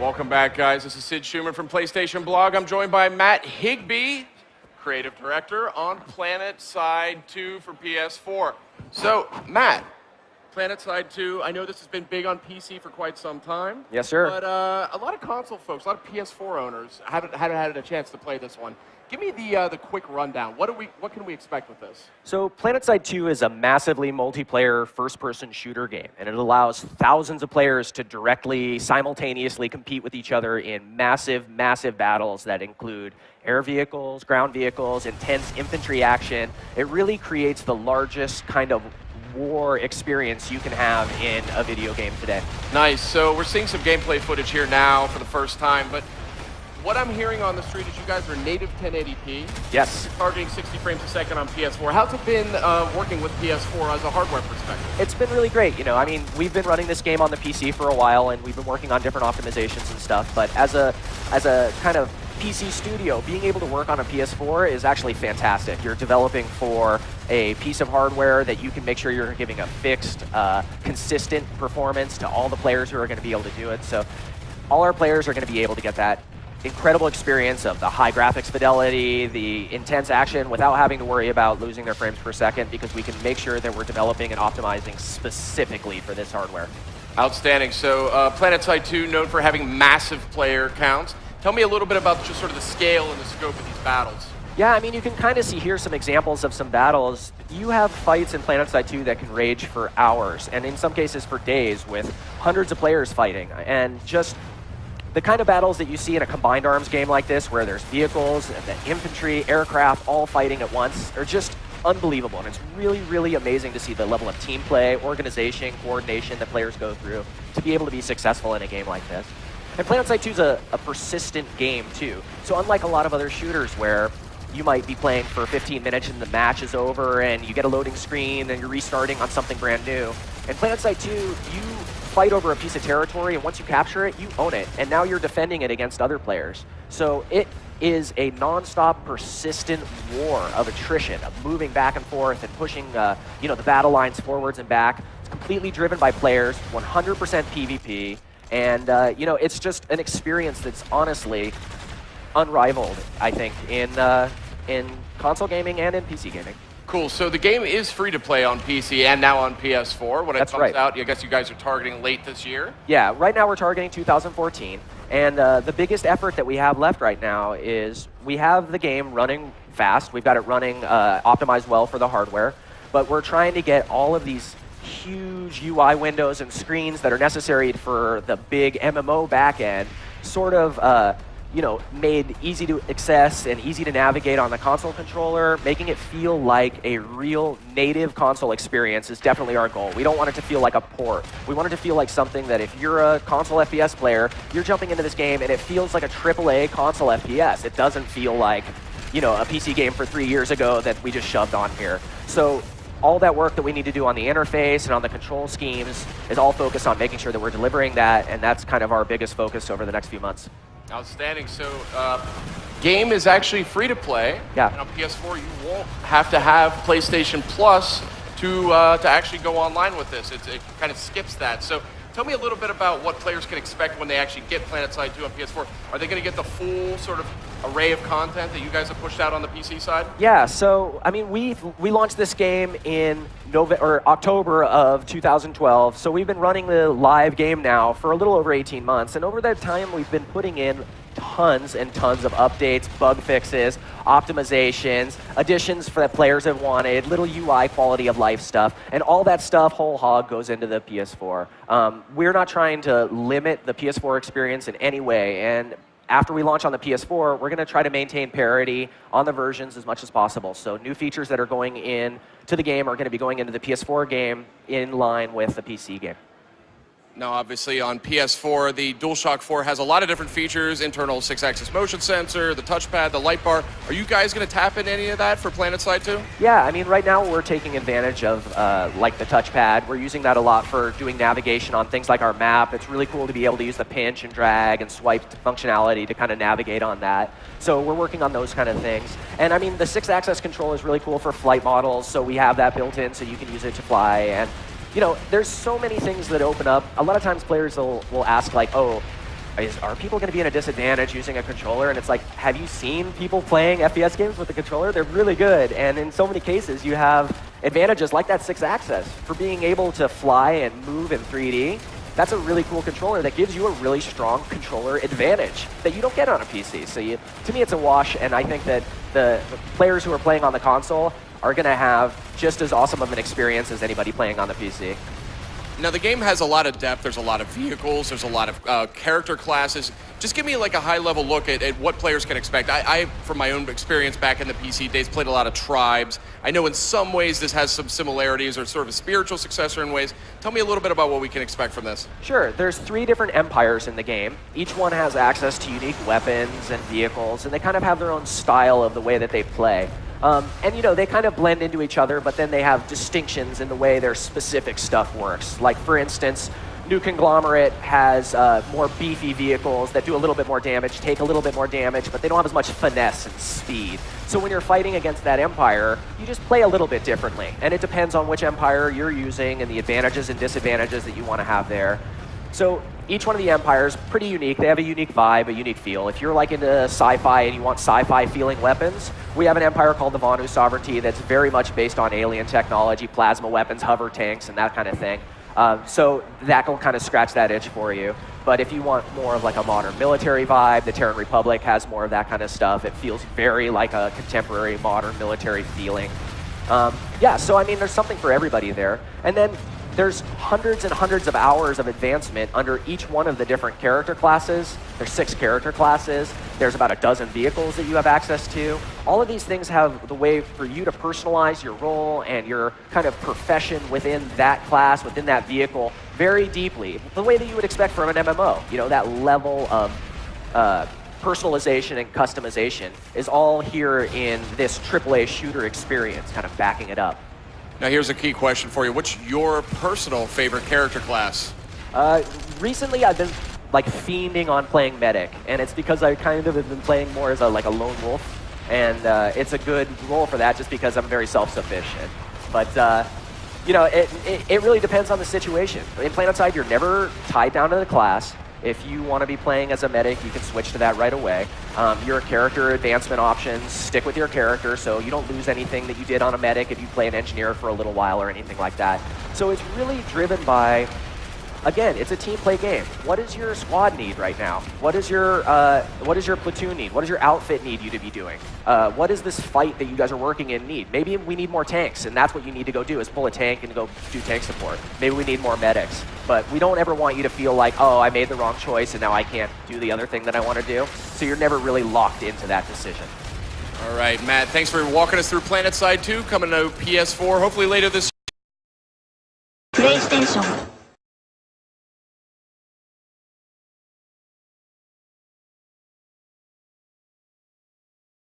Welcome back, guys. This is Sid Schumann from PlayStation Blog. I'm joined by Matt Higbee, creative director on PlanetSide 2 for PS4. So, Matt, PlanetSide 2, I know this has been big on PC for quite some time. Yes, sir. But a lot of console folks, a lot of PS4 owners haven't had a chance to play this one. Give me the quick rundown. What can we expect with this? So PlanetSide 2 is a massively multiplayer first-person shooter game, and it allows thousands of players to directly, simultaneously compete with each other in massive, massive battles that include air vehicles, ground vehicles, intense infantry action. It really creates the largest kind of war experience you can have in a video game today. Nice. So we're seeing some gameplay footage here now for the first time, but what I'm hearing on the street is you guys are native 1080p. Yes. Targeting 60 frames a second on PS4. How's it been working with PS4 as a hardware perspective? It's been really great. You know, I mean, we've been running this game on the PC for a while, and we've been working on different optimizations and stuff. But as a kind of PC studio, being able to work on a PS4 is actually fantastic. You're developing for a piece of hardware that you can make sure you're giving a fixed, consistent performance to all the players who are going to be able to do it. So all our players are going to be able to get that incredible experience of the high graphics fidelity, the intense action without having to worry about losing their frames per second, because we can make sure that we're developing and optimizing specifically for this hardware. Outstanding. So PlanetSide 2, known for having massive player counts. Tell me a little bit about just sort of the scale and the scope of these battles. Yeah, I mean, you can kind of see here some examples of some battles. You have fights in PlanetSide 2 that can rage for hours, and in some cases for days, with hundreds of players fighting. And just the kind of battles that you see in a combined arms game like this, where there's vehicles and the infantry, aircraft all fighting at once, are just unbelievable. And it's really, really amazing to see the level of team play, organization, coordination that players go through to be able to be successful in a game like this. And PlanetSide 2 is a persistent game, too. So unlike a lot of other shooters where you might be playing for 15 minutes and the match is over and you get a loading screen and you're restarting on something brand new, in PlanetSide 2, you fight over a piece of territory, and once you capture it, you own it, and now you're defending it against other players. So it is a non-stop, persistent war of attrition, of moving back and forth and pushing the battle lines forwards and back. It's completely driven by players, 100% PvP, and it's just an experience that's honestly unrivaled, I think, in console gaming and in PC gaming. Cool. So the game is free to play on PC and now on PS4. When it comes out, I guess you guys are targeting late this year? Yeah, right now we're targeting 2014. And the biggest effort that we have left right now is we have the game running fast. We've got it running optimized well for the hardware. But we're trying to get all of these huge UI windows and screens that are necessary for the big MMO backend sort of made easy to access and easy to navigate on the console controller. Making it feel like a real native console experience is definitely our goal. We don't want it to feel like a port. We want it to feel like something that if you're a console FPS player, you're jumping into this game and it feels like a AAA console FPS. It doesn't feel like, a PC game for 3 years ago that we just shoved on here. So all that work that we need to do on the interface and on the control schemes is all focused on making sure that we're delivering that, and that's kind of our biggest focus over the next few months. Outstanding. So, game is actually free to play. Yeah. And on PS4, you won't have to have PlayStation Plus to actually go online with this. It kind of skips that. So, tell me a little bit about what players can expect when they actually get PlanetSide 2 on PS4. Are they going to get the full sort of array of content that you guys have pushed out on the PC side? Yeah. So, I mean, we launched this game in October of 2012. So we've been running the live game now for a little over 18 months. And over that time, we've been putting in tons and tons of updates, bug fixes, optimizations, additions that players have wanted, little UI quality of life stuff, and all that stuff whole hog goes into the PS4. We're not trying to limit the PS4 experience in any way, and after we launch on the PS4, we're going to try to maintain parity on the versions as much as possible. So new features that are going in to the game are going to be going into the PS4 game in line with the PC game. Now, obviously, on PS4, the DualShock 4 has a lot of different features, internal 6-axis motion sensor, the touchpad, the light bar. Are you guys going to tap in any of that for PlanetSide 2? Yeah, I mean, right now we're taking advantage of, like, the touchpad. We're using that a lot for doing navigation on things like our map. It's really cool to be able to use the pinch and drag and swipe functionality to kind of navigate on that. So we're working on those kind of things. And, I mean, the 6-axis control is really cool for flight models, so we have that built in so you can use it to fly. And there's so many things that open up. A lot of times players will ask, like, oh, are people going to be at a disadvantage using a controller? And it's like, have you seen people playing FPS games with the controller? They're really good. And in so many cases, you have advantages like that 6-axis for being able to fly and move in 3D. That's a really cool controller that gives you a really strong controller advantage that you don't get on a PC. So to me, it's a wash, and I think that the players who are playing on the console are going to have just as awesome of an experience as anybody playing on the PC. Now, the game has a lot of depth. There's a lot of vehicles. There's a lot of character classes. Just give me like a high-level look at what players can expect. I, from my own experience back in the PC days, played a lot of tribes. I know in some ways this has some similarities or sort of a spiritual successor in ways. Tell me a little bit about what we can expect from this. Sure. There's 3 different empires in the game. Each one has access to unique weapons and vehicles, and they kind of have their own style of the way that they play. And, you know, they kind of blend into each other, but then they have distinctions in the way their specific stuff works. Like, for instance, New Conglomerate has more beefy vehicles that do a little bit more damage, take a little bit more damage, but they don't have as much finesse and speed. So when you're fighting against that empire, you just play a little bit differently. And it depends on which empire you're using and the advantages and disadvantages that you want to have there. So each one of the empires, pretty unique. They have a unique vibe, a unique feel. If you're like into sci-fi and you want sci-fi feeling weapons, we have an empire called the Vanu Sovereignty that's very much based on alien technology, plasma weapons, hover tanks, and that kind of thing. So that will kind of scratch that itch for you. But if you want more of like a modern military vibe, the Terran Republic has more of that kind of stuff. It feels very like a contemporary modern military feeling. Yeah, so I mean, there's something for everybody there. And then there's hundreds and hundreds of hours of advancement under each one of the different character classes. There's 6 character classes. There's about a dozen vehicles that you have access to. All of these things have the way for you to personalize your role and your kind of profession within that class, within that vehicle, very deeply. The way that you would expect from an MMO. You know, that level of personalization and customization is all here in this AAA shooter experience, kind of backing it up. Now, here's a key question for you. What's your personal favorite character class? Recently, I've been like fiending on playing Medic, and it's because I kind of have been playing more as like a lone wolf, and it's a good role for that just because I'm very self-sufficient. But you know, it really depends on the situation. In PlanetSide, you're never tied down to the class. If you want to be playing as a medic, you can switch to that right away. Your character advancement options stick with your character, so you don't lose anything that you did on a medic if you play an engineer for a little while or anything like that. So it's really driven by, again, it's a team play game. What does your squad need right now? What does your platoon need? What does your outfit need you to be doing? What does this fight that you guys are working in need? Maybe we need more tanks, and that's what you need to go do, is pull a tank and go do tank support. Maybe we need more medics. But we don't ever want you to feel like, oh, I made the wrong choice and now I can't do the other thing that I want to do. So you're never really locked into that decision. All right, Matt, thanks for walking us through PlanetSide 2, coming to PS4, hopefully later this year.